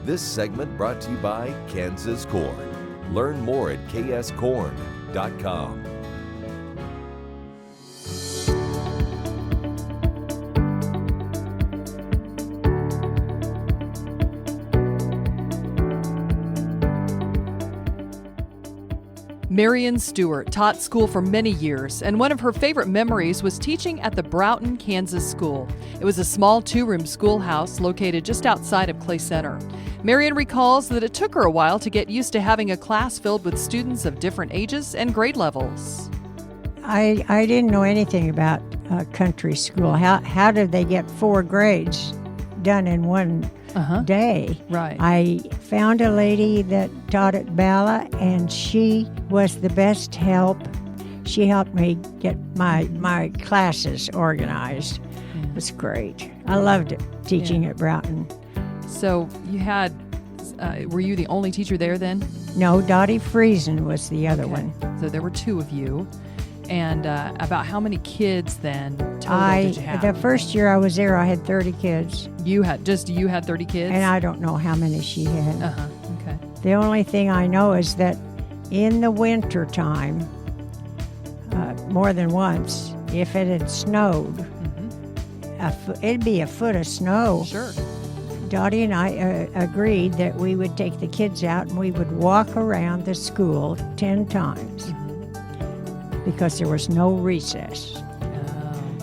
This segment brought to you by Kansas Corn. Learn more at kscorn.com. Marian Stuart taught school for many years, and one of her favorite memories was teaching at the Broughton Kansas School. It was a small two-room schoolhouse located just outside of Clay Center. Marian recalls that it took her a while to get used to having a class filled with students of different ages and grade levels. I didn't know anything about country school. How did they get 4 grades done in one day? Right. I found a lady that taught at Balla, and she was the best help. She helped me get my classes organized. It was great. I loved it, teaching at Broughton. So you had, were you the only teacher there then? No, Dotty Friesen was the other one. So there were 2 of you. And about how many kids then total did you have? The first year I was there, I had 30 kids. You had 30 kids? And I don't know how many she had. Okay. The only thing I know is that in the winter time, more than once, if it had snowed, it'd be a foot of snow. Sure. Dottie and I agreed that we would take the kids out and we would walk around the school 10 times because there was no recess.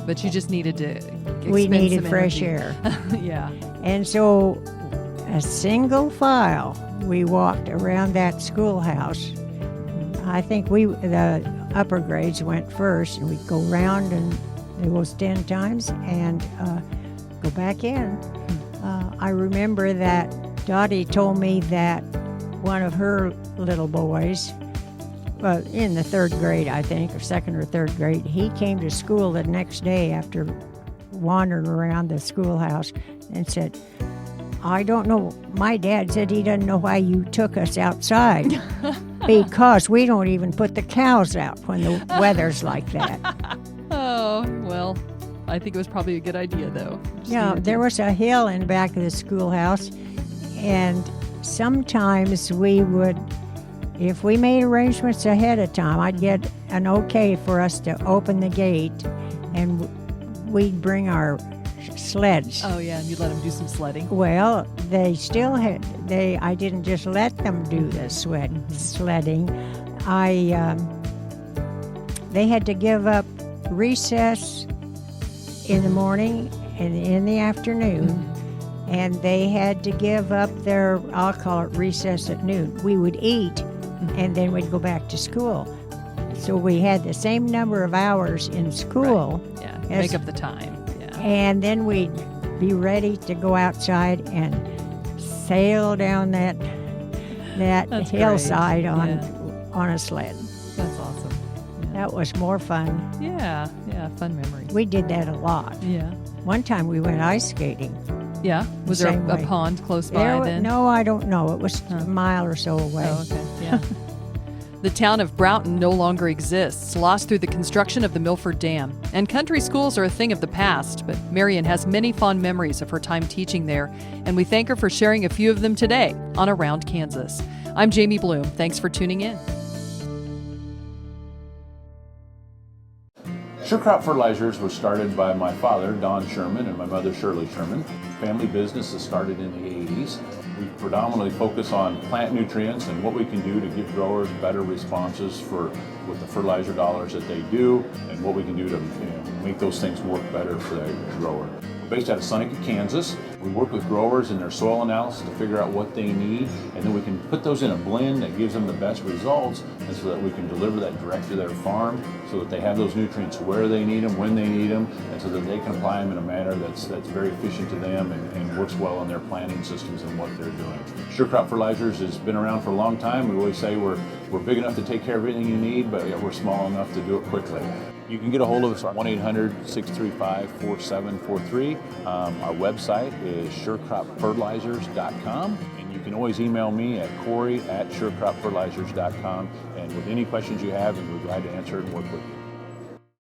But you just needed to We needed some fresh energy. air. Yeah. And so a single file, we walked around that schoolhouse. I think the upper grades went first, and we'd go around and it was 10 times and go back in. I remember that Dottie told me that one of her little boys, in the 3rd grade, I think, or 2nd or 3rd grade, he came to school the next day after wandering around the schoolhouse and said, I don't know, my dad said he doesn't know why you took us outside because we don't even put the cows out when the weather's like that. Oh, well, I think it was probably a good idea, though. Yeah, there was a hill in back of the schoolhouse, and sometimes we would, if we made arrangements ahead of time, I'd get an okay for us to open the gate, and we'd bring our sleds. Oh, yeah, and you'd let them do some sledding. Well, they still had, I didn't just let them do the sledding. They had to give up recess in the morning and in the afternoon, and they had to give up their, I'll call it recess at noon. We would eat, and then we'd go back to school. So we had the same number of hours in school. Right. Yeah, make up the time. Yeah. And then we'd be ready to go outside and sail down that That's hillside great. on a sled. That's awesome. Yeah. That was more fun. Yeah, fun memories. We did that a lot. Yeah. One time we went ice skating. Yeah? Was there Same a way. pond close by then? No, I don't know. It was a mile or so away. Oh, okay. Yeah. The town of Broughton no longer exists, lost through the construction of the Milford Dam. And country schools are a thing of the past, but Marian has many fond memories of her time teaching there, and we thank her for sharing a few of them today on Around Kansas. I'm Jamie Bloom. Thanks for tuning in. Sure Crop Fertilizers was started by my father, Don Sherman, and my mother, Shirley Sherman. Family business that started in the 80s. We predominantly focus on plant nutrients and what we can do to give growers better responses with the fertilizer dollars that they do, and what we can do to make those things work better for the grower. We're based out of Seneca, Kansas. We work with growers in their soil analysis to figure out what they need, and then we can put those in a blend that gives them the best results, and so that we can deliver that direct to their farm so that they have those nutrients where they need them, when they need them, and so that they can apply them in a manner that's very efficient to them and works well in their planting systems and what they're doing. Sure Crop Fertilizers has been around for a long time. We always say we're big enough to take care of everything you need, but we're small enough to do it quickly. You can get a hold of us at 1-800-635-4743. Our website is surecropfertilizers.com, and you can always email me at Corey@surecropfertilizers.com, and with any questions you have, we're glad to answer it and work with you.